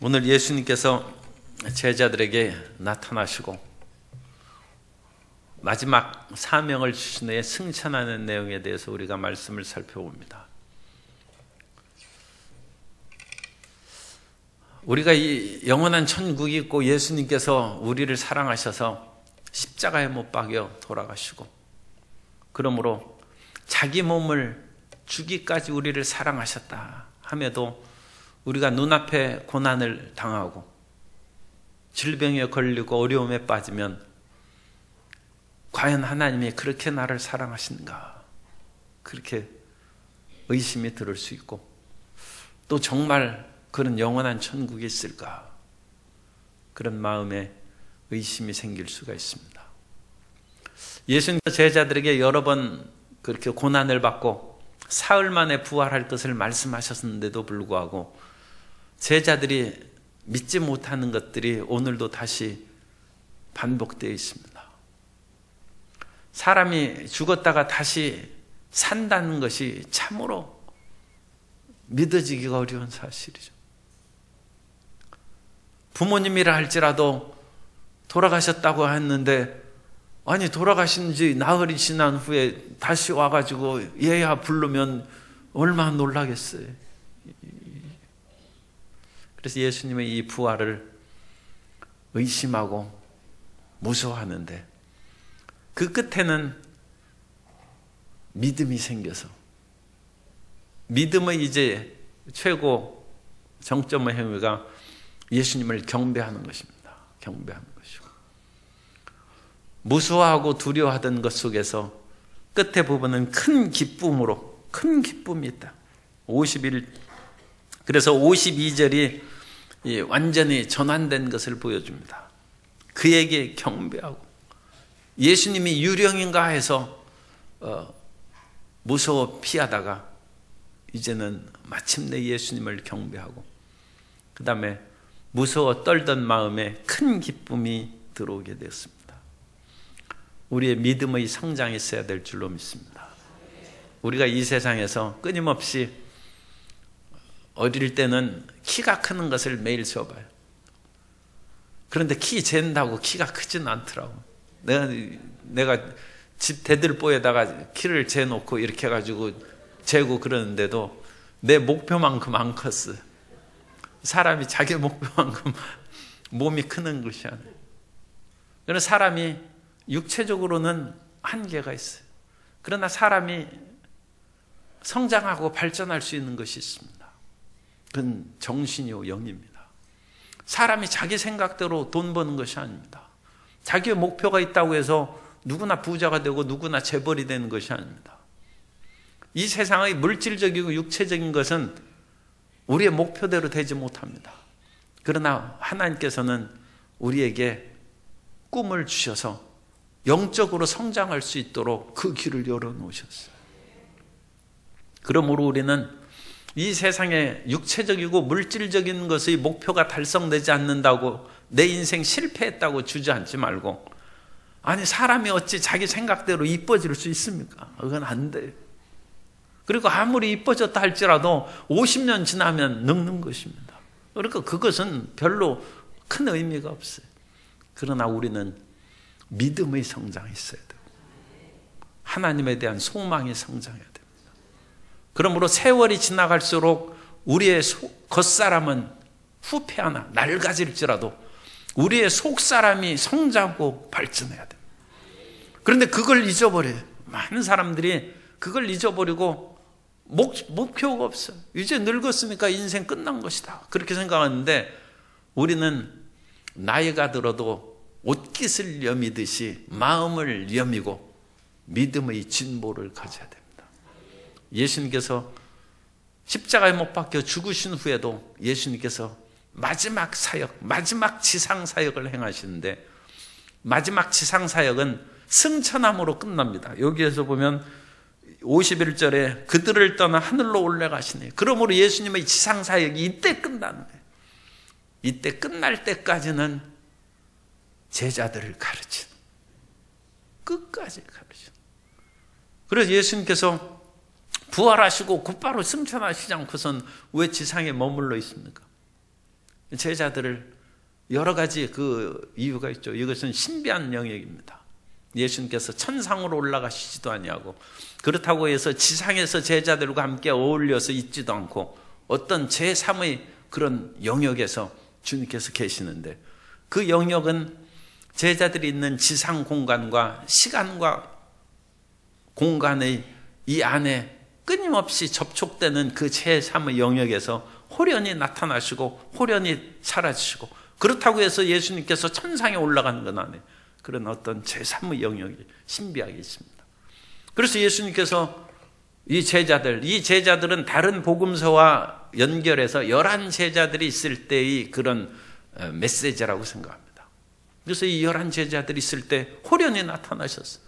오늘 예수님께서 제자들에게 나타나시고 마지막 사명을 주신 후에 승천하는 내용에 대해서 우리가 말씀을 살펴봅니다. 우리가 이 영원한 천국이 있고 예수님께서 우리를 사랑하셔서 십자가에 못 박여 돌아가시고, 그러므로 자기 몸을 주기까지 우리를 사랑하셨다 함에도 우리가 눈앞에 고난을 당하고 질병에 걸리고 어려움에 빠지면 과연 하나님이 그렇게 나를 사랑하신가, 그렇게 의심이 들을 수 있고, 또 정말 그런 영원한 천국이 있을까, 그런 마음에 의심이 생길 수가 있습니다. 예수님께서 제자들에게 여러 번 그렇게 고난을 받고 사흘 만에 부활할 것을 말씀하셨는데도 불구하고 제자들이 믿지 못하는 것들이 오늘도 다시 반복되어 있습니다. 사람이 죽었다가 다시 산다는 것이 참으로 믿어지기가 어려운 사실이죠. 부모님이라 할지라도 돌아가셨다고 했는데, 아니 돌아가신 지 나흘이 지난 후에 다시 와가지고 얘야 부르면 얼마나 놀라겠어요. 그래서 예수님의 이 부활을 의심하고 무서워하는데, 그 끝에는 믿음이 생겨서, 믿음의 이제 최고 정점의 행위가 예수님을 경배하는 것입니다. 경배하는 것이고, 무서워하고 두려워하던 것 속에서 끝에 부분은 큰 기쁨으로, 큰 기쁨이 있다. 51, 그래서 52절이 완전히 전환된 것을 보여줍니다. 그에게 경배하고, 예수님이 유령인가 해서 무서워 피하다가 이제는 마침내 예수님을 경배하고, 그 다음에 무서워 떨던 마음에 큰 기쁨이 들어오게 되었습니다. 우리의 믿음의 성장이 있어야 될 줄로 믿습니다. 우리가 이 세상에서 끊임없이 어릴 때는 키가 크는 것을 매일 세워봐요. 그런데 키 잰다고 키가 크지는 않더라고. 내가 집 대들보에다가 키를 재놓고 이렇게 해가지고 재고 그러는데도 내 목표만큼 안 컸어요. 사람이 자기 목표만큼 몸이 크는 것이 아니에요. 그래서 사람이 육체적으로는 한계가 있어요. 그러나 사람이 성장하고 발전할 수 있는 것이 있습니다. 그건 정신이요 영입니다. 사람이 자기 생각대로 돈 버는 것이 아닙니다. 자기의 목표가 있다고 해서 누구나 부자가 되고 누구나 재벌이 되는 것이 아닙니다. 이 세상의 물질적이고 육체적인 것은 우리의 목표대로 되지 못합니다. 그러나 하나님께서는 우리에게 꿈을 주셔서 영적으로 성장할 수 있도록 그 길을 열어놓으셨어요. 그러므로 우리는 이 세상에 육체적이고 물질적인 것의 목표가 달성되지 않는다고 내 인생 실패했다고 주저앉지 말고, 아니 사람이 어찌 자기 생각대로 이뻐질 수 있습니까? 그건 안 돼요. 그리고 아무리 이뻐졌다 할지라도 50년 지나면 늙는 것입니다. 그러니까 그것은 별로 큰 의미가 없어요. 그러나 우리는 믿음의 성장이 있어야 돼요. 하나님에 대한 소망이 성장해야 됩니다. 그러므로 세월이 지나갈수록 우리의 겉사람은 후패하나 낡아질지라도 우리의 속사람이 성장하고 발전해야 됩니다. 그런데 그걸 잊어버려요. 많은 사람들이 그걸 잊어버리고 목표가 없어요. 이제 늙었으니까 인생 끝난 것이다, 그렇게 생각하는데, 우리는 나이가 들어도 옷깃을 여미듯이 마음을 여미고 믿음의 진보를 가져야 됩니다. 예수님께서 십자가에 못 박혀 죽으신 후에도 예수님께서 마지막 사역, 마지막 지상사역을 행하시는데, 마지막 지상사역은 승천함으로 끝납니다. 여기에서 보면 51절에 그들을 떠나 하늘로 올라가시니, 그러므로 예수님의 지상사역이 이때 끝나는 거예요. 이때 끝날 때까지는 제자들을 가르치는, 끝까지 가르치는. 그래서 예수님께서 부활하시고 곧바로 승천하시지 않고선 왜 지상에 머물러 있습니까? 제자들을 여러 가지 그 이유가 있죠. 이것은 신비한 영역입니다. 예수님께서 천상으로 올라가시지도 아니하고 그렇다고 해서 지상에서 제자들과 함께 어울려서 있지도 않고 어떤 제3의 그런 영역에서 주님께서 계시는데 그 영역은 제자들이 있는 지상 공간과 시간과 공간의 이 안에 끊임없이 접촉되는 그 제3의 영역에서 호련히 나타나시고 호련히 사라지시고 그렇다고 해서 예수님께서 천상에 올라가는 건 아니에요. 그런 어떤 제3의 영역이 신비하게 있습니다. 그래서 예수님께서 이 제자들은 다른 복음서와 연결해서 11 제자들이 있을 때의 그런 메시지라고 생각합니다. 그래서 이 11 제자들이 있을 때 호련히 나타나셨어요.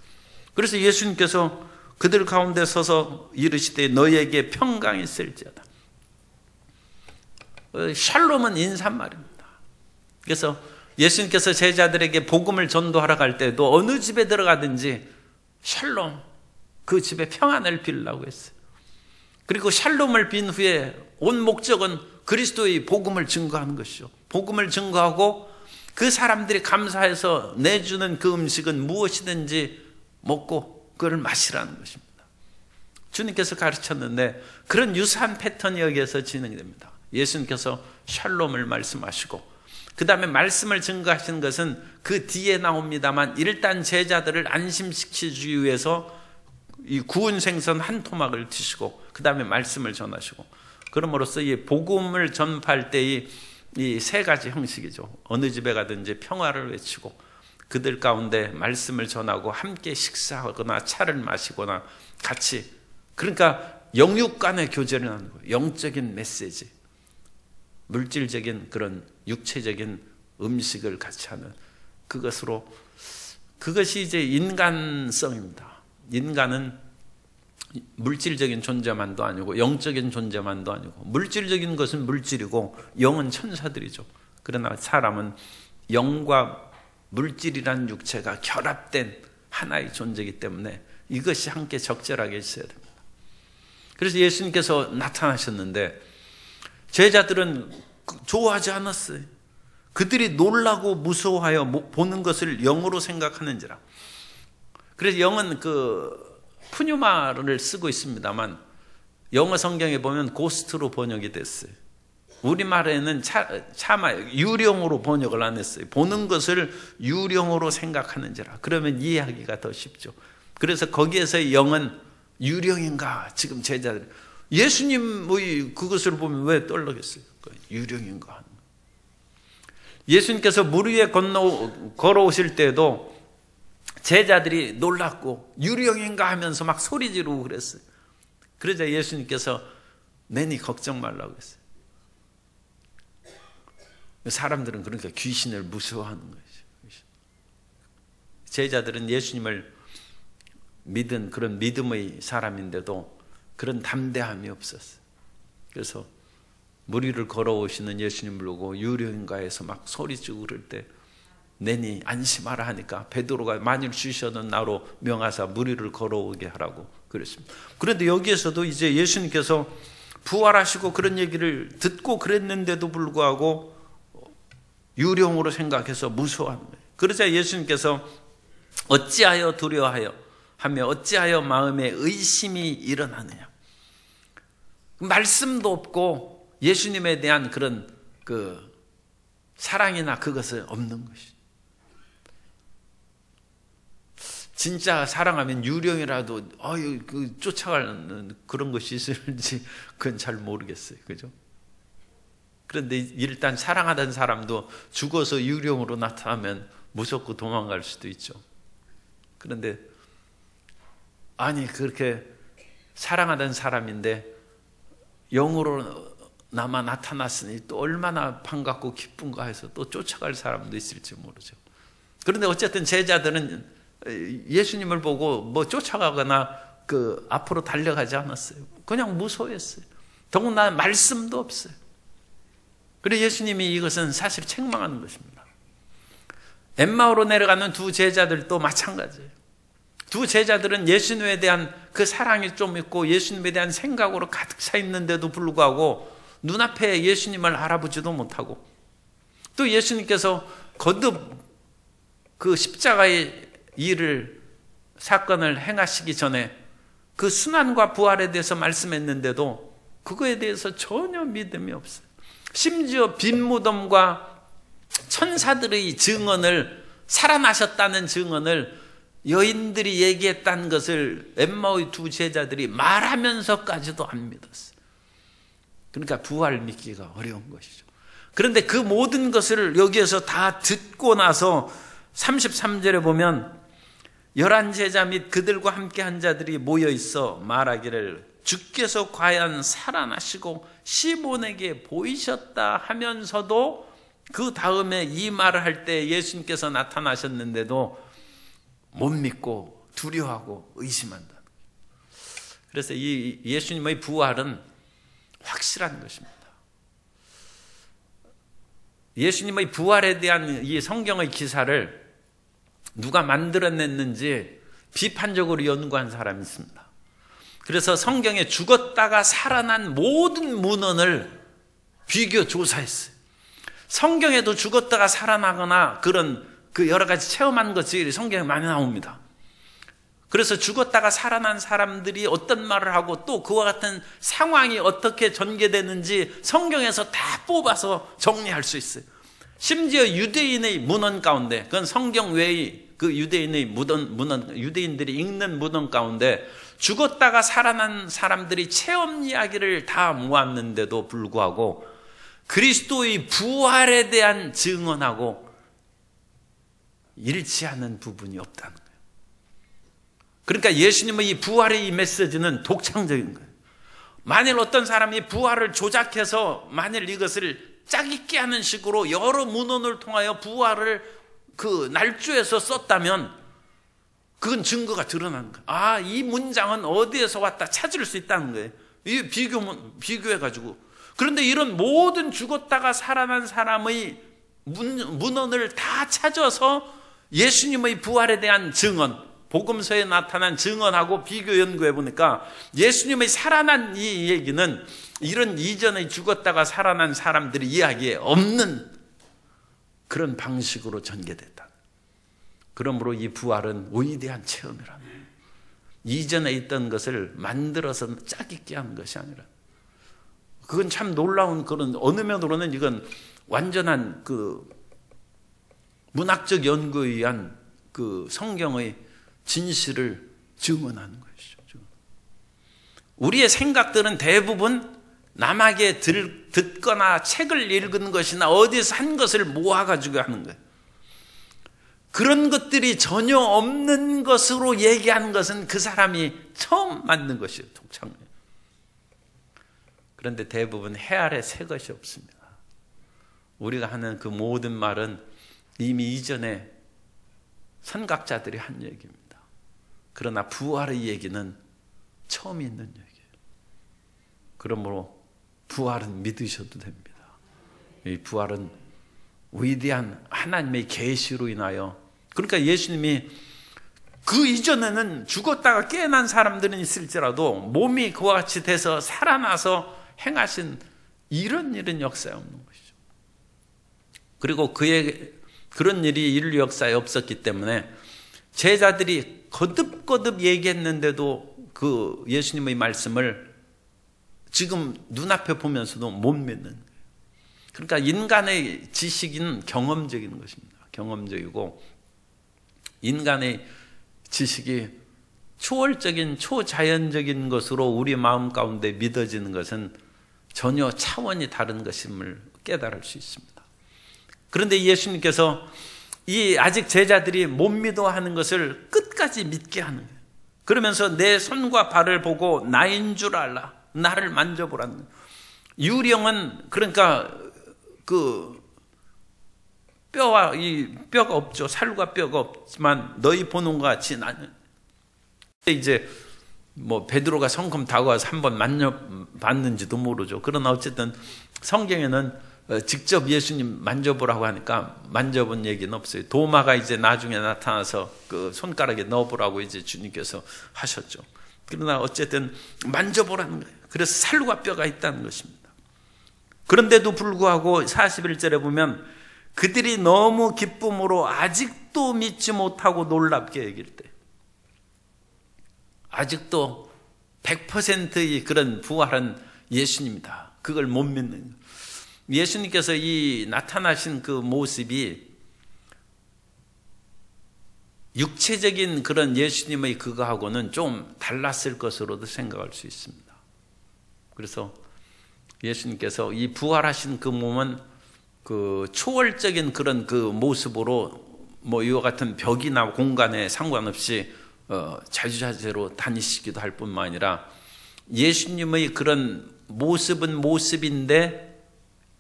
그래서 예수님께서 그들 가운데 서서 이르시되 너희에게 평강이 있을지어다. 샬롬은 인사말입니다. 그래서 예수님께서 제자들에게 복음을 전도하러 갈 때도 어느 집에 들어가든지 샬롬, 그 집에 평안을 빌라고 했어요. 그리고 샬롬을 빈 후에 온 목적은 그리스도의 복음을 증거하는 것이죠. 복음을 증거하고 그 사람들이 감사해서 내주는 그 음식은 무엇이든지 먹고 그걸 마시라는 것입니다. 주님께서 가르쳤는데 그런 유사한 패턴이 여기에서 진행됩니다. 예수님께서 샬롬을 말씀하시고 그 다음에 말씀을 증거하시는 것은 그 뒤에 나옵니다만 일단 제자들을 안심시키기 위해서 이 구운 생선 한 토막을 드시고 그 다음에 말씀을 전하시고 그럼으로써 이 복음을 전파할 때의 이 세 가지 형식이죠. 어느 집에 가든지 평화를 외치고 그들 가운데 말씀을 전하고 함께 식사하거나 차를 마시거나 같이 그러니까 영육 간의 교제를 하는 거예요. 영적인 메시지, 물질적인 그런 육체적인 음식을 같이 하는 그것으로 그것이 이제 인간성입니다. 인간은 물질적인 존재만도 아니고 영적인 존재만도 아니고 물질적인 것은 물질이고 영은 천사들이죠. 그러나 사람은 영과 물질이란 육체가 결합된 하나의 존재이기 때문에 이것이 함께 적절하게 있어야 됩니다. 그래서 예수님께서 나타나셨는데 제자들은 좋아하지 않았어요. 그들이 놀라고 무서워하여 보는 것을 영으로 생각하는지라. 그래서 영은 그 푸뉴마를 쓰고 있습니다만 영어 성경에 보면 고스트로 번역이 됐어요. 우리말에는 차마 유령으로 번역을 안 했어요. 보는 것을 유령으로 생각하는지라. 그러면 이해하기가 더 쉽죠. 그래서 거기에서 영은 유령인가 지금 제자들 예수님의 그것을 보면 왜 떨려겠어요? 유령인가. 예수님께서 물 위에 걸어오실 때도 제자들이 놀랐고 유령인가 하면서 막 소리 지르고 그랬어요. 그러자 예수님께서 내니 걱정 말라고 했어요. 사람들은 그러니까 귀신을 무서워하는 거죠. 제자들은 예수님을 믿은 그런 믿음의 사람인데도 그런 담대함이 없었어요. 그래서 물 위를 걸어오시는 예수님을 보고 유령인가 해서 막 소리치고 그럴 때 내니 안심하라 하니까 베드로가 만일 주셔도 나로 명하사 물 위를 걸어오게 하라고 그랬습니다. 그런데 여기에서도 이제 예수님께서 부활하시고 그런 얘기를 듣고 그랬는데도 불구하고 유령으로 생각해서 무서워하는 거예요. 그러자 예수님께서 어찌하여 두려워하여 하며 어찌하여 마음에 의심이 일어나느냐. 말씀도 없고 예수님에 대한 그런 그 사랑이나 그것은 없는 것이죠. 진짜 사랑하면 유령이라도 그 쫓아가는 그런 것이 있을지 그건 잘 모르겠어요. 그죠? 그런데 일단 사랑하던 사람도 죽어서 유령으로 나타나면 무섭고 도망갈 수도 있죠. 그런데 아니 그렇게 사랑하던 사람인데 영으로 나마 나타났으니 또 얼마나 반갑고 기쁜가 해서 또 쫓아갈 사람도 있을지 모르죠. 그런데 어쨌든 제자들은 예수님을 보고 뭐 쫓아가거나 그 앞으로 달려가지 않았어요. 그냥 무서워했어요. 더구나 말씀도 없어요. 그래서 예수님이 이것은 사실 책망하는 것입니다. 엠마오로 내려가는 두 제자들도 마찬가지예요. 두 제자들은 예수님에 대한 그 사랑이 좀 있고 예수님에 대한 생각으로 가득 차 있는데도 불구하고 눈앞에 예수님을 알아보지도 못하고 또 예수님께서 거듭 그 십자가의 사건을 행하시기 전에 그 순환과 부활에 대해서 말씀했는데도 그거에 대해서 전혀 믿음이 없어요. 심지어 빈 무덤과 천사들의 증언을, 살아나셨다는 증언을 여인들이 얘기했다는 것을 엠마오의 두 제자들이 말하면서까지도 안 믿었어요. 그러니까 부활 믿기가 어려운 것이죠. 그런데 그 모든 것을 여기에서 다 듣고 나서 33절에 보면 11제자 및 그들과 함께 한 자들이 모여 있어 말하기를 주께서 과연 살아나시고 시몬에게 보이셨다 하면서도 그 다음에 이 말을 할 때 예수님께서 나타나셨는데도 못 믿고 두려워하고 의심한다. 그래서 이 예수님의 부활은 확실한 것입니다. 예수님의 부활에 대한 이 성경의 기사를 누가 만들어냈는지 비판적으로 연구한 사람이 있습니다. 그래서 성경에 죽었다가 살아난 모든 문헌을 비교 조사했어요. 성경에도 죽었다가 살아나거나 그런 그 여러 가지 체험한 것들이 성경에 많이 나옵니다. 그래서 죽었다가 살아난 사람들이 어떤 말을 하고 또 그와 같은 상황이 어떻게 전개되는지 성경에서 다 뽑아서 정리할 수 있어요. 심지어 유대인의 문헌 가운데, 그건 성경 외의 그 유대인의 문헌, 유대인들이 읽는 문헌 가운데 죽었다가 살아난 사람들이 체험 이야기를 다 모았는데도 불구하고 그리스도의 부활에 대한 증언하고 일치하는 부분이 없다는 거예요. 그러니까 예수님의 이 부활의 이 메시지는 독창적인 거예요. 만일 어떤 사람이 부활을 조작해서 만일 이것을 짜깁기 하는 식으로 여러 문헌을 통하여 부활을 그 날조해서 썼다면 그건 증거가 드러나는 거예요. 아, 이 문장은 어디에서 왔다 찾을 수 있다는 거예요. 이 비교해가지고. 그런데 이런 모든 죽었다가 살아난 사람의 문헌을 다 찾아서 예수님의 부활에 대한 증언, 복음서에 나타난 증언하고 비교 연구해 보니까 예수님의 살아난 이 얘기는 이런 이전에 죽었다가 살아난 사람들의 이야기에 없는 그런 방식으로 전개됐다. 그러므로 이 부활은 위대한 체험이라. 이전에 있던 것을 만들어서 짜깁기 하는 것이 아니라, 그건 참 놀라운 그런, 어느 면으로는 이건 완전한 그 문학적 연구에 의한 그 성경의 진실을 증언하는 것이죠. 우리의 생각들은 대부분 남에게 듣거나 책을 읽은 것이나 어디서 한 것을 모아가지고 하는 거예요. 그런 것들이 전혀 없는 것으로 얘기하는 것은 그 사람이 처음 만든 것이에요. 독창. 그런데 대부분 해 아래 새 것이 없습니다. 우리가 하는 그 모든 말은 이미 이전에 선각자들이 한 얘기입니다. 그러나 부활의 얘기는 처음 있는 얘기예요. 그러므로 부활은 믿으셔도 됩니다. 이 부활은 위대한 하나님의 계시로 인하여, 그러니까 예수님이 그 이전에는 죽었다가 깨어난 사람들은 있을지라도 몸이 그와 같이 돼서 살아나서 행하신 이런 일은 역사에 없는 것이죠. 그리고 그런 일이 인류 역사에 없었기 때문에 제자들이 거듭거듭 얘기했는데도 그 예수님의 말씀을 지금 눈앞에 보면서도 못 믿는 거예요. 그러니까 인간의 지식은 경험적인 것입니다. 경험적이고 인간의 지식이 초월적인 초자연적인 것으로 우리 마음 가운데 믿어지는 것은 전혀 차원이 다른 것임을 깨달을 수 있습니다. 그런데 예수님께서 이 아직 제자들이 못 믿어 하는 것을 끝까지 믿게 하는 거예요. 그러면서 내 손과 발을 보고 나인 줄 알라, 나를 만져보라는 거예요. 유령은 그러니까 그 뼈가 없죠. 살과 뼈가 없지만 너희 보는 것 같이 나는. 이제 뭐 베드로가 성큼 다가와서 한번 만져봤는지도 모르죠. 그러나 어쨌든 성경에는 직접 예수님 만져보라고 하니까 만져본 얘기는 없어요. 도마가 이제 나중에 나타나서 그 손가락에 넣어보라고 이제 주님께서 하셨죠. 그러나 어쨌든 만져보라는 거예요. 그래서 살과 뼈가 있다는 것입니다. 그런데도 불구하고 41절에 보면 그들이 너무 기쁨으로 아직도 믿지 못하고 놀랍게 여길 때, 아직도 100%의 그런 부활한 예수님이다, 그걸 못 믿는 거예요. 예수님께서 이 나타나신 그 모습이 육체적인 그런 예수님의 그거하고는 좀 달랐을 것으로도 생각할 수 있습니다. 그래서 예수님께서 이 부활하신 그 몸은 그 초월적인 그런 그 모습으로 뭐 이와 같은 벽이나 공간에 상관없이 자주자재로 다니시기도 할 뿐만 아니라 예수님의 그런 모습은 모습인데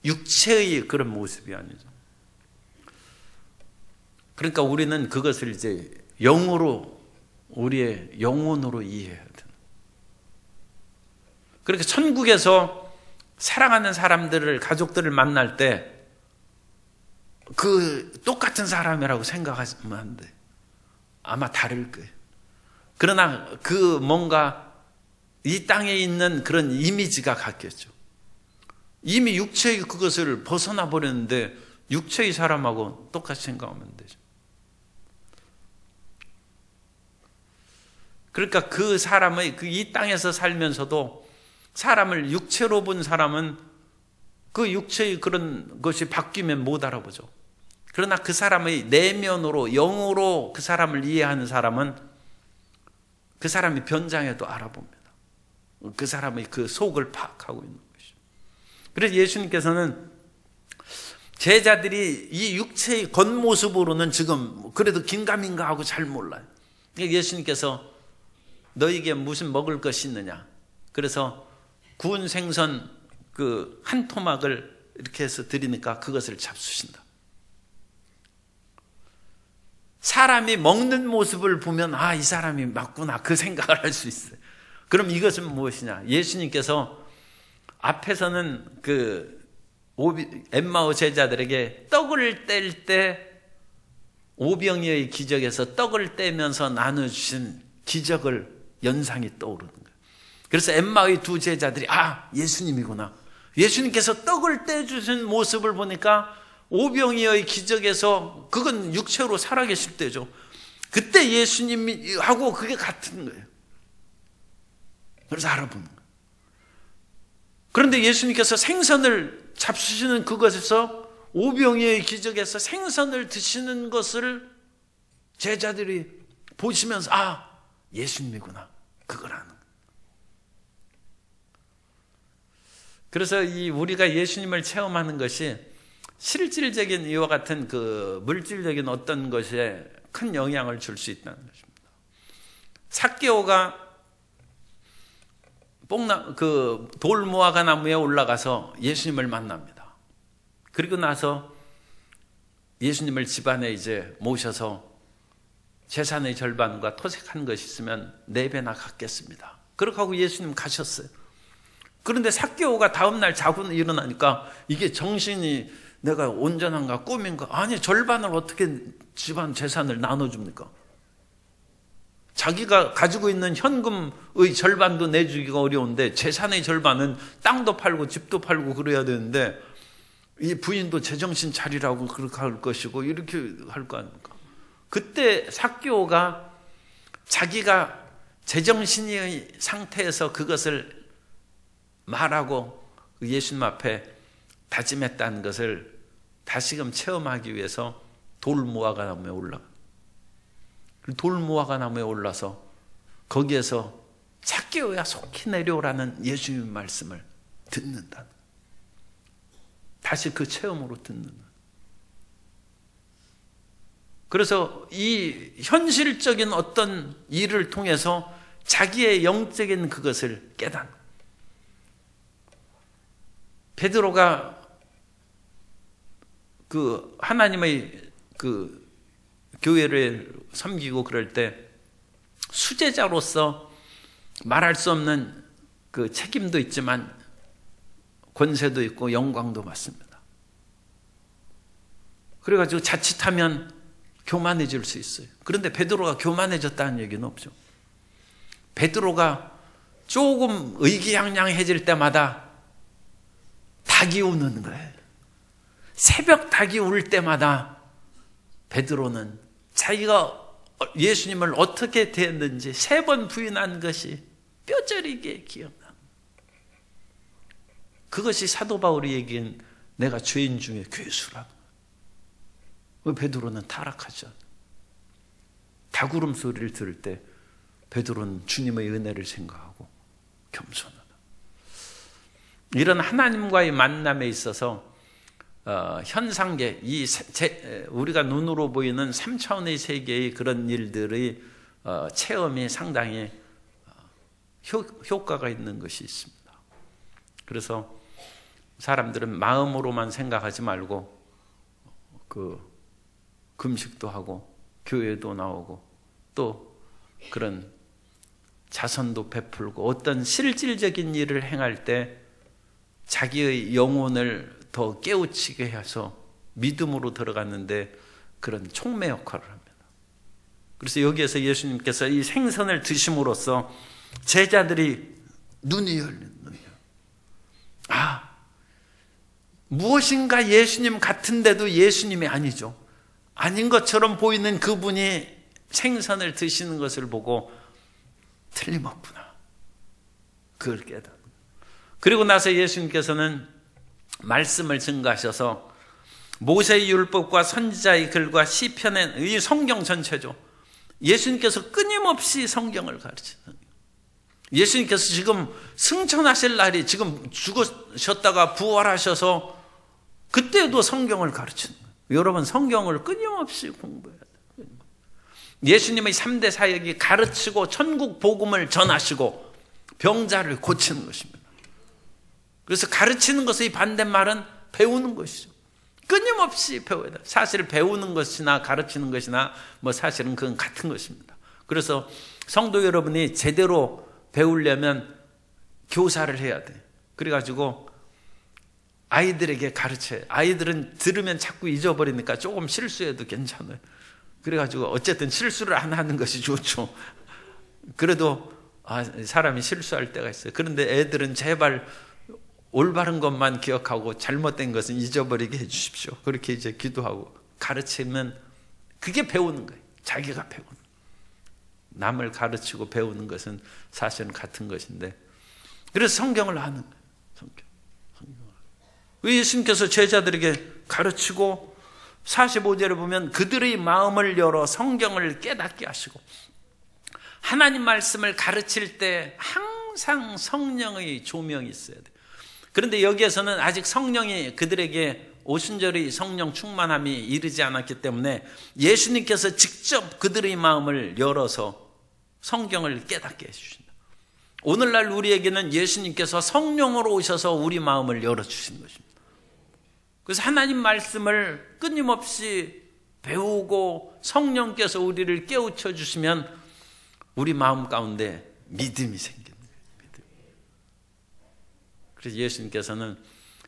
육체의 그런 모습이 아니죠. 그러니까 우리는 그것을 이제 영으로, 우리의 영혼으로 이해해야 돼요. 그렇게 천국에서 사랑하는 사람들을, 가족들을 만날 때 그 똑같은 사람이라고 생각하면 안 돼. 아마 다를 거예요. 그러나 그 뭔가 이 땅에 있는 그런 이미지가 같겠죠. 이미 육체의 그것을 벗어나 버렸는데 육체의 사람하고 똑같이 생각하면 되죠. 그러니까 그 사람의 그 이 땅에서 살면서도 사람을 육체로 본 사람은 그 육체의 그런 것이 바뀌면 못 알아보죠. 그러나 그 사람의 내면으로, 영으로 그 사람을 이해하는 사람은 그 사람이 변장해도 알아봅니다. 그 사람의 그 속을 파악하고 있는 것이죠. 그래서 예수님께서는 제자들이 이 육체의 겉모습으로는 지금 그래도 긴가민가 하고 잘 몰라요. 예수님께서 너에게 무슨 먹을 것이 있느냐, 그래서 구운 생선 그 한 토막을 이렇게 해서 드리니까 그것을 잡수신다. 사람이 먹는 모습을 보면 아, 이 사람이 맞구나, 그 생각을 할 수 있어요. 그럼 이것은 무엇이냐? 예수님께서 앞에서는 그 엠마오 제자들에게 떡을 뗄 때 오병이어의 기적에서 떡을 떼면서 나눠주신 기적을 연상이 떠오르는 거예요. 그래서 엠마오의 두 제자들이 아, 예수님이구나. 예수님께서 떡을 떼주신 모습을 보니까 오병이어의 기적에서 그건 육체로 살아계실 때죠. 그때 예수님하고 그게 같은 거예요. 그래서 알아보는 거예요. 그런데 예수님께서 생선을 잡수시는 그것에서 오병이어의 기적에서 생선을 드시는 것을 제자들이 보시면서 아, 예수님이구나, 그걸 아는 거예요. 그래서 우리가 예수님을 체험하는 것이 실질적인 이와 같은 그 물질적인 어떤 것에 큰 영향을 줄 수 있다는 것입니다. 삭개오가 그 돌무화과 나무에 올라가서 예수님을 만납니다. 그리고 나서 예수님을 집안에 이제 모셔서 재산의 절반과 토색한 것이 있으면 4배나 갚겠습니다. 그렇게 하고 예수님 가셨어요. 그런데 삭개오가 다음날 자고 일어나니까 이게 정신이 내가 온전한가 꿈인가? 아니, 절반을 어떻게 집안 재산을 나눠줍니까? 자기가 가지고 있는 현금의 절반도 내주기가 어려운데 재산의 절반은 땅도 팔고 집도 팔고 그래야 되는데 이 부인도 제정신 차리라고 그렇게 할 것이고 이렇게 할 거 아닙니까? 그때 삭개오가 자기가 제정신의 상태에서 그것을 말하고 예수님 앞에 다짐했다는 것을 다시금 체험하기 위해서 돌무화과 나무에 올라가. 돌무화과 나무에 올라서 거기에서 삭개오야 속히 내려오라는 예수님의 말씀을 듣는다. 다시 그 체험으로 듣는다. 그래서 이 현실적인 어떤 일을 통해서 자기의 영적인 그것을 깨닫는. 베드로가 그 하나님의 그 교회를 섬기고 그럴 때 수제자로서 말할 수 없는 그 책임도 있지만 권세도 있고 영광도 받습니다. 그래가지고 자칫하면 교만해질 수 있어요. 그런데 베드로가 교만해졌다는 얘기는 없죠. 베드로가 조금 의기양양해질 때마다 닭이 우는 거예요. 새벽 닭이 울 때마다 베드로는 자기가 예수님을 어떻게 대했는지 3번 부인한 것이 뼈저리게 기억나. 그것이 사도 바울이 얘기한 내가 죄인 중에 괴수라는 거예요. 베드로는 타락하죠. 닭 울음소리를 들을 때 베드로는 주님의 은혜를 생각하고 겸손하다. 이런 하나님과의 만남에 있어서 현상계, 우리가 눈으로 보이는 3차원의 세계의 그런 일들의 체험이 상당히 효과가 있는 것이 있습니다. 그래서 사람들은 마음으로만 생각하지 말고 금식도 하고 교회도 나오고 또 그런 자선도 베풀고 어떤 실질적인 일을 행할 때 자기의 영혼을 더 깨우치게 해서 믿음으로 들어갔는데 그런 촉매 역할을 합니다. 그래서 여기에서 예수님께서 이 생선을 드심으로써 제자들이 눈이 열린 거예요. 무엇인가 예수님 같은데도 예수님이 아니죠. 아닌 것처럼 보이는 그분이 생선을 드시는 것을 보고 틀림없구나. 그걸 깨닫는. 그리고 나서 예수님께서는 말씀을 증가하셔서 모세의 율법과 선지자의 글과 시편의 이 성경 전체죠. 예수님께서 끊임없이 성경을 가르치는. 예수님께서 지금 승천하실 날이 지금 죽으셨다가 부활하셔서 그때도 성경을 가르치는 거예요. 여러분 성경을 끊임없이 공부해야 돼요. 예수님의 3대 사역이 가르치고 천국 복음을 전하시고 병자를 고치는 것입니다. 그래서 가르치는 것의 반대말은 배우는 것이죠. 끊임없이 배워야 돼요. 사실 배우는 것이나 가르치는 것이나 사실은 그건 같은 것입니다. 그래서 성도 여러분이 제대로 배우려면 교사를 해야 돼요. 그래가지고 아이들에게 가르쳐요. 아이들은 들으면 자꾸 잊어버리니까 조금 실수해도 괜찮아요. 그래가지고 어쨌든 실수를 안 하는 것이 좋죠. 그래도 사람이 실수할 때가 있어요. 그런데 애들은 제발 올바른 것만 기억하고 잘못된 것은 잊어버리게 해주십시오. 그렇게 이제 기도하고 가르치면 그게 배우는 거예요. 자기가 배우는 거예요. 남을 가르치고 배우는 것은 사실은 같은 것인데, 그래서 성경을 하는 거예요. 성경. 예수님께서 제자들에게 가르치고 45절에 보면 그들의 마음을 열어 성경을 깨닫게 하시고, 하나님 말씀을 가르칠 때 항상 성령의 조명이 있어야 돼요. 그런데 여기에서는 아직 성령이 그들에게 오순절의 성령 충만함이 이르지 않았기 때문에 예수님께서 직접 그들의 마음을 열어서 성경을 깨닫게 해주신다. 오늘날 우리에게는 예수님께서 성령으로 오셔서 우리 마음을 열어주신 것입니다. 그래서 하나님 말씀을 끊임없이 배우고 성령께서 우리를 깨우쳐 주시면 우리 마음 가운데 믿음이 생기는 거예요. 믿음. 그래서 예수님께서는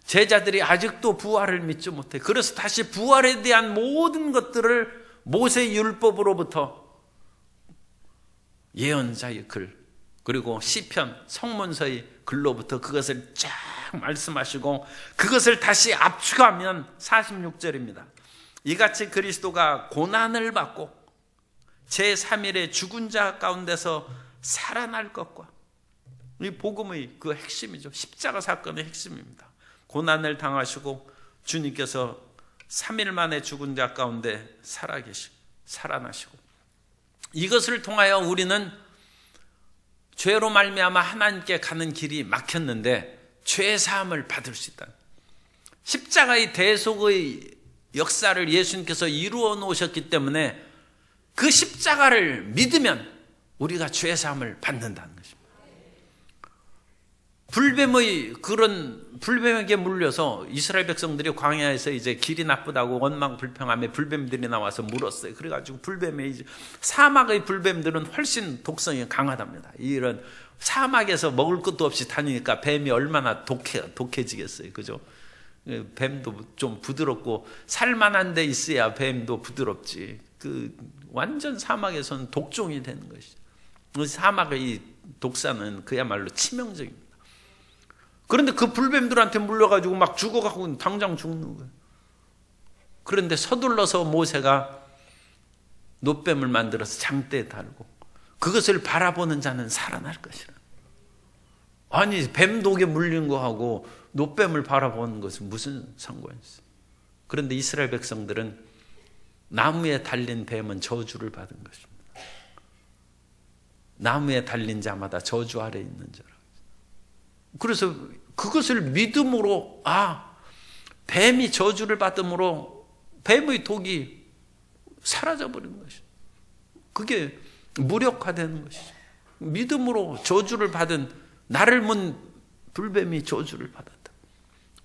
제자들이 아직도 부활을 믿지 못해. 그래서 다시 부활에 대한 모든 것들을 모세 율법으로부터 예언자의 글, 그리고 시편, 성문서의 글로부터 그것을 쫙 말씀하시고 그것을 다시 압축하면 46절입니다. 이같이 그리스도가 고난을 받고 제3일에 죽은 자 가운데서 살아날 것과, 이 복음의 그 핵심이죠. 십자가 사건의 핵심입니다. 고난을 당하시고 주님께서 3일 만에 죽은 자 가운데 살아나시고, 이것을 통하여 우리는 죄로 말미암아 하나님께 가는 길이 막혔는데 죄 사함을 받을 수 있다. 십자가의 대속의 역사를 예수님께서 이루어 놓으셨기 때문에 그 십자가를 믿으면 우리가 죄 사함을 받는다는 것입니다. 불뱀에게 물려서 이스라엘 백성들이 광야에서 이제 길이 나쁘다고 원망 불평하며 불뱀들이 나와서 물었어요. 그래가지고 사막의 불뱀들은 훨씬 독성이 강하답니다. 이런 사막에서 먹을 것도 없이 다니니까 뱀이 얼마나 독해지겠어요. 그죠? 뱀도 좀 부드럽고 살만한 데 있어야 뱀도 부드럽지. 완전 사막에서는 독종이 되는 것이죠. 사막의 독사는 그야말로 치명적입니다. 그런데 그 불뱀들한테 물려가지고 막 죽어가고 당장 죽는 거예요. 그런데 서둘러서 모세가 놋뱀을 만들어서 장대에 달고 그것을 바라보는 자는 살아날 것이라. 아니, 뱀 독에 물린 거하고 놋뱀을 바라보는 것은 무슨 상관이 있어요? 그런데 이스라엘 백성들은 나무에 달린 뱀은 저주를 받은 것입니다. 나무에 달린 자마다 저주 아래 있는 자라. 그래서 그것을 믿음으로, 뱀이 저주를 받음으로 뱀의 독이 사라져버리는 것이죠. 그게 무력화되는 것이죠. 믿음으로 저주를 받은 나를 문 불뱀이 저주를 받았다.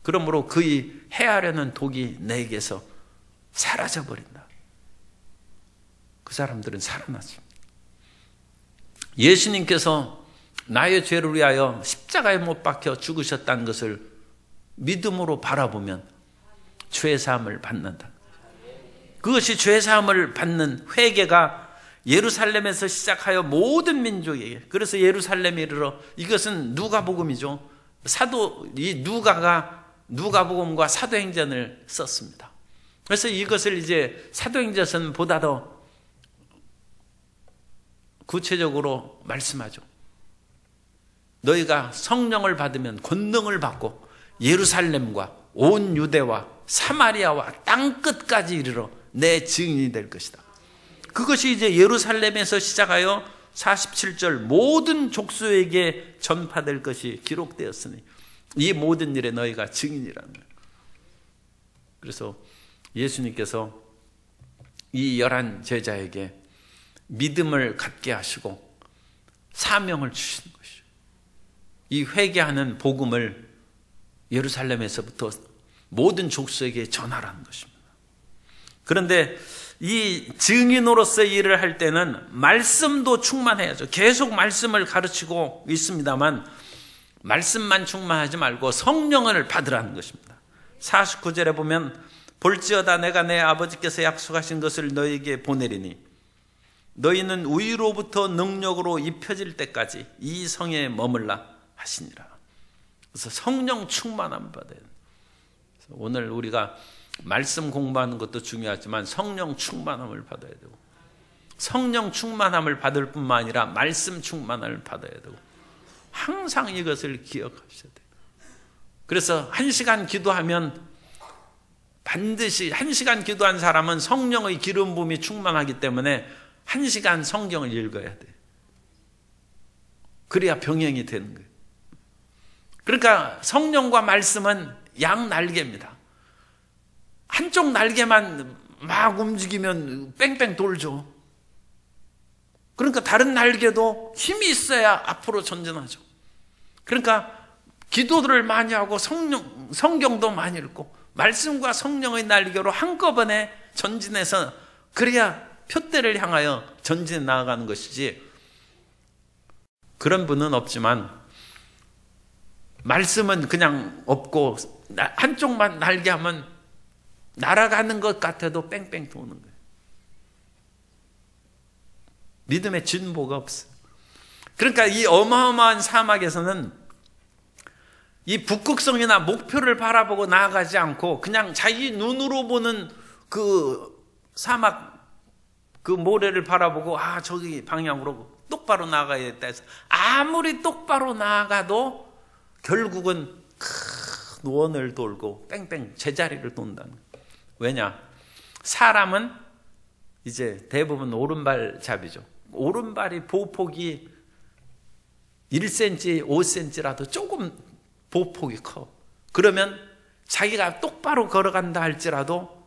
그러므로 그의 해하려는 독이 내게서 사라져버린다. 그 사람들은 살아났습니다. 예수님께서 나의 죄를 위하여 십자가에 못 박혀 죽으셨다는 것을 믿음으로 바라보면 죄사함을 받는다. 그것이 죄사함을 받는 회개가 예루살렘에서 시작하여 모든 민족에게, 그래서 예루살렘에 이르러, 이것은 누가복음이죠. 이 누가가 누가복음과 사도행전을 썼습니다. 그래서 이것을 이제 사도행전보다 더 구체적으로 말씀하죠. 너희가 성령을 받으면 권능을 받고 예루살렘과 온 유대와 사마리아와 땅끝까지 이르러 내 증인이 될 것이다. 그것이 이제 예루살렘에서 시작하여 47절 모든 족속에게 전파될 것이 기록되었으니 이 모든 일에 너희가 증인이라는 거예요. 그래서 예수님께서 이 11 제자에게 믿음을 갖게 하시고 사명을 주신 것이죠. 이 회개하는 복음을 예루살렘에서부터 모든 족속에게 전하라는 것입니다. 그런데 이 증인으로서의 일을 할 때는 말씀도 충만해야죠. 계속 말씀을 가르치고 있습니다만 말씀만 충만하지 말고 성령을 받으라는 것입니다. 49절에 보면 볼지어다 내가 내 아버지께서 약속하신 것을 너희에게 보내리니 너희는 위로부터 능력으로 입혀질 때까지 이 성에 머물라 하시니라. 그래서 성령 충만함을 받아야 돼요. 오늘 우리가 말씀 공부하는 것도 중요하지만 성령 충만함을 받아야 되고 성령 충만함을 받을 뿐만 아니라 말씀 충만함을 받아야 되고 항상 이것을 기억하셔야 돼요. 그래서 1시간 기도하면 반드시 1시간 기도한 사람은 성령의 기름 부음이 충만하기 때문에 1시간 성경을 읽어야 돼요. 그래야 병행이 되는 거예요. 그러니까 성령과 말씀은 양 날개입니다. 한쪽 날개만 막 움직이면 뺑뺑 돌죠. 그러니까 다른 날개도 힘이 있어야 앞으로 전진하죠. 그러니까 기도들을 많이 하고 성경도 많이 읽고 말씀과 성령의 날개로 한꺼번에 전진해서 그래야 표대를 향하여 전진해 나아가는 것이지, 그런 분은 없지만 말씀은 그냥 없고 한쪽만 날개 하면 날아가는 것 같아도 뺑뺑 도는 거예요. 믿음의 진보가 없어요. 그러니까 이 어마어마한 사막에서는 이 북극성이나 목표를 바라보고 나아가지 않고 그냥 자기 눈으로 보는 그 사막 그 모래를 바라보고 저기 방향으로 똑바로 나아가야겠다 해서 아무리 똑바로 나아가도 결국은 큰 원을 돌고 뺑뺑 제자리를 돈다는 거예요. 왜냐? 사람은 이제 대부분 오른발 잡이죠. 오른발이 보폭이 1cm, 5cm라도 조금 보폭이 커. 그러면 자기가 똑바로 걸어간다 할지라도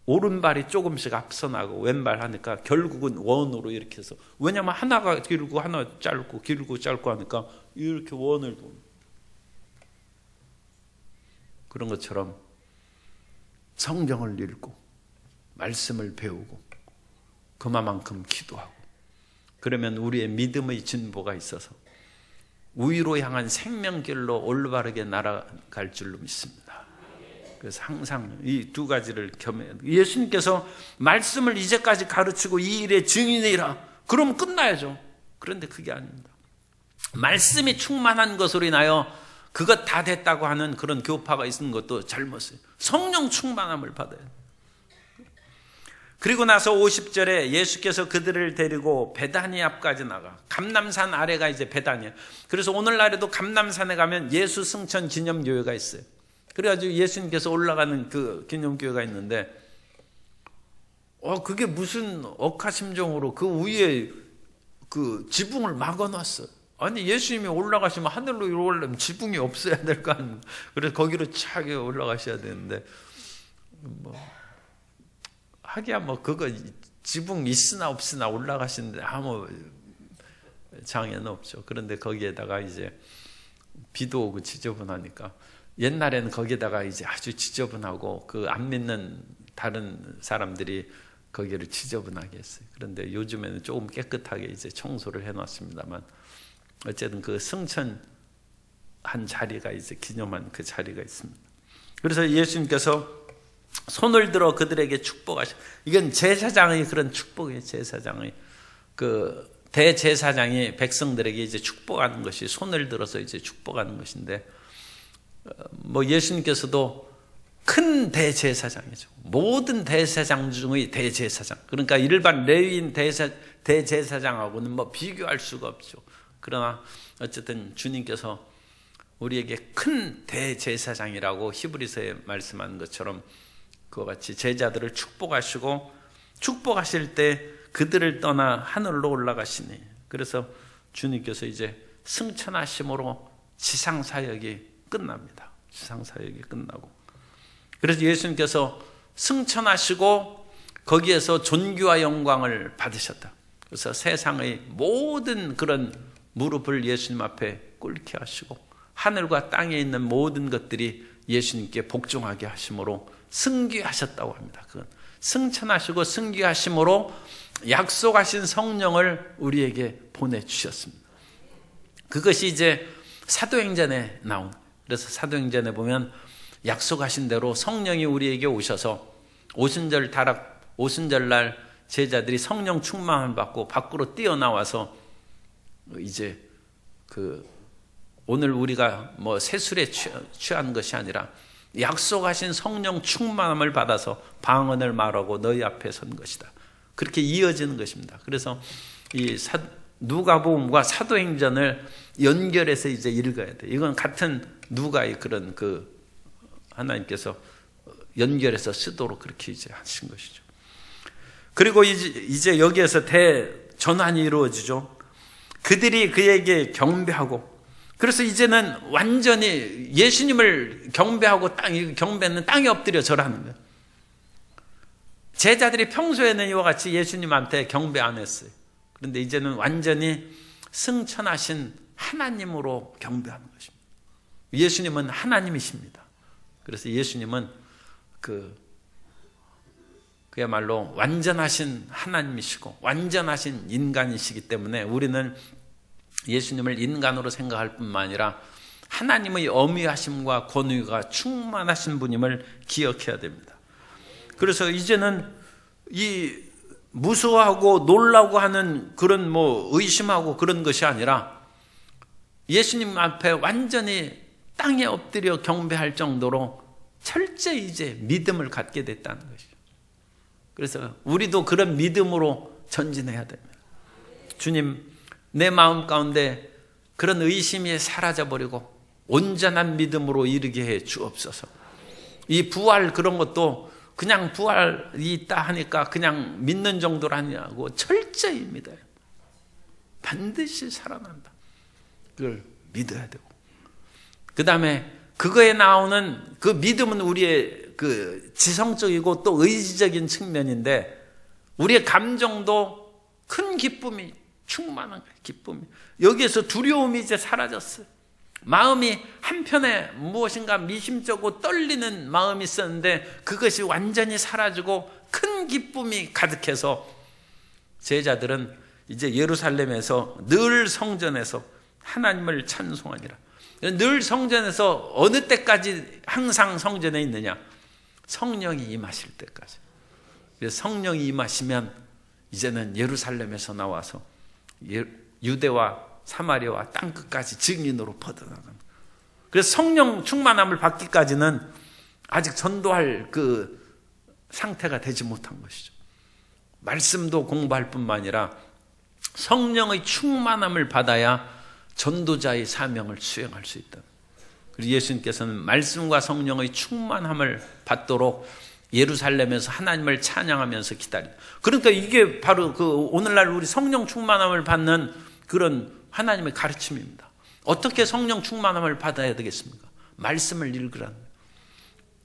오른발이 조금씩 앞서 나가고 왼발 하니까 결국은 원으로 이렇게 해서, 왜냐면 하나가 길고 하나 짧고 길고 짧고 하니까 이렇게 원을 도는. 그런 것처럼 성경을 읽고 말씀을 배우고 그만큼 기도하고 그러면 우리의 믿음의 진보가 있어서 위로 향한 생명길로 올바르게 날아갈 줄로 믿습니다. 그래서 항상 이 두 가지를 겸해야 돼요. 예수님께서 말씀을 이제까지 가르치고 이 일의 증인이라 그러면 끝나야죠. 그런데 그게 아닙니다. 말씀이 충만한 것으로 인하여 그것 다 됐다고 하는 그런 교파가 있는 것도 잘못이에요. 성령 충만함을 받아야 돼요. 그리고 나서 50절에 예수께서 그들을 데리고 베다니 앞까지 나가. 감람산 아래가 이제 베다니야. 그래서 오늘날에도 감람산에 가면 예수 승천 기념교회가 있어요. 그래가지고 예수님께서 올라가는 그 기념교회가 있는데, 그게 무슨 억하심정으로 그 위에 그 지붕을 막아놨어. 아니, 예수님이 올라가시면 하늘로 올라가면 지붕이 없어야 될 거 아니에요. 그래서 거기로 착 올라가셔야 되는데, 하기야 그거 지붕 있으나 없으나 올라가시는데 아무 장애는 없죠. 그런데 거기에다가 이제 비도 오고 지저분하니까, 옛날에는 거기에다가 이제 아주 지저분하고 그 안 믿는 다른 사람들이 거기를 지저분하게 했어요. 그런데 요즘에는 조금 깨끗하게 이제 청소를 해놨습니다만, 어쨌든 그 승천한 자리가 이제 기념한 그 자리가 있습니다. 그래서 예수님께서 손을 들어 그들에게 축복하셔. 이건 제사장의 그런 축복이에요. 제사장의 그 대제사장이 백성들에게 이제 축복하는 것이, 손을 들어서 이제 축복하는 것인데, 예수님께서도 큰 대제사장이죠. 모든 대제사장 중의 대제사장. 그러니까 일반 레위인 대제사장하고는 비교할 수가 없죠. 그러나 어쨌든 주님께서 우리에게 큰 대제사장이라고 히브리서에 말씀한 것처럼 그와 같이 제자들을 축복하시고, 축복하실 때 그들을 떠나 하늘로 올라가시니, 그래서 주님께서 이제 승천하심으로 지상사역이 끝납니다. 지상사역이 끝나고, 그래서 예수님께서 승천하시고 거기에서 존귀와 영광을 받으셨다. 그래서 세상의 모든 그런 무릎을 예수님 앞에 꿇게 하시고, 하늘과 땅에 있는 모든 것들이 예수님께 복종하게 하심으로 승귀하셨다고 합니다. 그건 승천하시고 승귀하심으로 약속하신 성령을 우리에게 보내주셨습니다. 그것이 이제 사도행전에 나온, 그래서 사도행전에 보면 약속하신 대로 성령이 우리에게 오셔서 오순절날 제자들이 성령 충만을 받고 밖으로 뛰어나와서 이제 오늘 우리가 세술에 취한 것이 아니라 약속하신 성령 충만함을 받아서 방언을 말하고 너희 앞에 선 것이다. 그렇게 이어지는 것입니다. 그래서 이 누가복음과 사도행전을 연결해서 이제 읽어야 돼. 이건 같은 누가의 그런 하나님께서 연결해서 쓰도록 그렇게 이제 하신 것이죠. 그리고 이제 여기에서 대전환이 이루어지죠. 그들이 그에게 경배하고, 그래서 이제는 완전히 예수님을 경배하고 경배는 땅에 엎드려 절하는 거예요. 제자들이 평소에는 이와 같이 예수님한테 경배 안 했어요. 그런데 이제는 완전히 승천하신 하나님으로 경배하는 것입니다. 예수님은 하나님이십니다. 그래서 예수님은 그야말로 완전하신 하나님이시고 완전하신 인간이시기 때문에 우리는 예수님을 인간으로 생각할 뿐만 아니라 하나님의 어미하심과 권위가 충만하신 분임을 기억해야 됩니다. 그래서 이제는 이 무서워하고 놀라고 하는 그런 의심하고 그런 것이 아니라 예수님 앞에 완전히 땅에 엎드려 경배할 정도로 철저히 이제 믿음을 갖게 됐다는 것이죠. 그래서 우리도 그런 믿음으로 전진해야 됩니다. 주님, 내 마음 가운데 그런 의심이 사라져버리고 온전한 믿음으로 이르게 해 주옵소서. 이 부활 그런 것도 그냥 부활이 있다 하니까 그냥 믿는 정도로 하냐고 철저히 믿어요. 반드시 살아난다. 그걸 믿어야 되고, 그 다음에 그거에 나오는 그 믿음은 우리의 지성적이고 또 의지적인 측면인데, 우리의 감정도 큰 기쁨이 충만한 거예요. 기쁨이. 여기에서 두려움이 이제 사라졌어요. 마음이 한편에 무엇인가 미심쩍고 떨리는 마음이 있었는데 그것이 완전히 사라지고 큰 기쁨이 가득해서 제자들은 이제 예루살렘에서 늘 성전에서 하나님을 찬송하니라. 늘 성전에서 어느 때까지 항상 성전에 있느냐? 성령이 임하실 때까지. 그래서 성령이 임하시면 이제는 예루살렘에서 나와서 유대와 사마리아와 땅끝까지 증인으로 뻗어나가는. 그래서 성령 충만함을 받기까지는 아직 전도할 그 상태가 되지 못한 것이죠. 말씀도 공부할 뿐만 아니라 성령의 충만함을 받아야 전도자의 사명을 수행할 수 있다. 그리고 예수님께서는 말씀과 성령의 충만함을 받도록 예루살렘에서 하나님을 찬양하면서 기다린다. 그러니까 이게 바로 그 오늘날 우리 성령 충만함을 받는 그런 하나님의 가르침입니다. 어떻게 성령 충만함을 받아야 되겠습니까? 말씀을 읽으라는 거예요.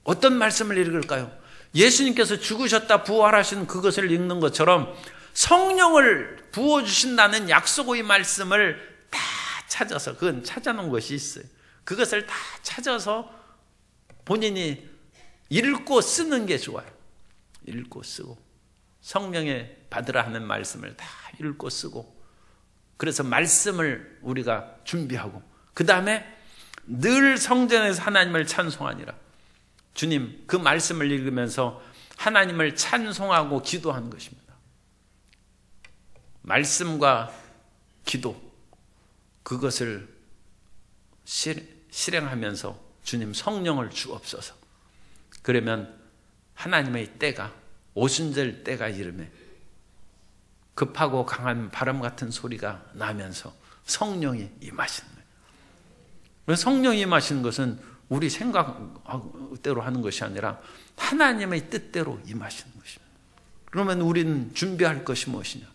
어떤 말씀을 읽을까요? 예수님께서 죽으셨다 부활하신 그것을 읽는 것처럼 성령을 부어주신다는 약속의 말씀을 다 찾아서, 그건 찾아놓은 것이 있어요. 그것을 다 찾아서 본인이 읽고 쓰는 게 좋아요. 읽고 쓰고 성령에 받으라 하는 말씀을 다 읽고 쓰고, 그래서 말씀을 우리가 준비하고, 그 다음에 늘 성전에서 하나님을 찬송하니라. 주님, 그 말씀을 읽으면서 하나님을 찬송하고 기도하는 것입니다. 말씀과 기도, 그것을 실행하면서 주님 성령을 주옵소서. 그러면 하나님의 때가, 오순절 때가 이르매 급하고 강한 바람 같은 소리가 나면서 성령이 임하시는 거예요. 성령이 임하시는 것은 우리 생각대로 하는 것이 아니라 하나님의 뜻대로 임하시는 것입니다. 그러면 우리는 준비할 것이 무엇이냐?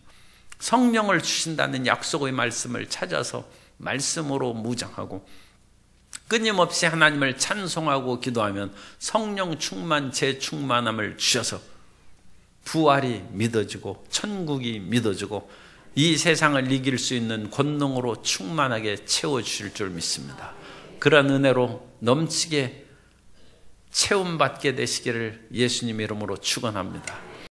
성령을 주신다는 약속의 말씀을 찾아서 말씀으로 무장하고 끊임없이 하나님을 찬송하고 기도하면 성령 충만, 재충만함을 주셔서 부활이 믿어지고 천국이 믿어지고 이 세상을 이길 수 있는 권능으로 충만하게 채워주실 줄 믿습니다. 그런 은혜로 넘치게 체험받게 되시기를 예수님 이름으로 축원합니다.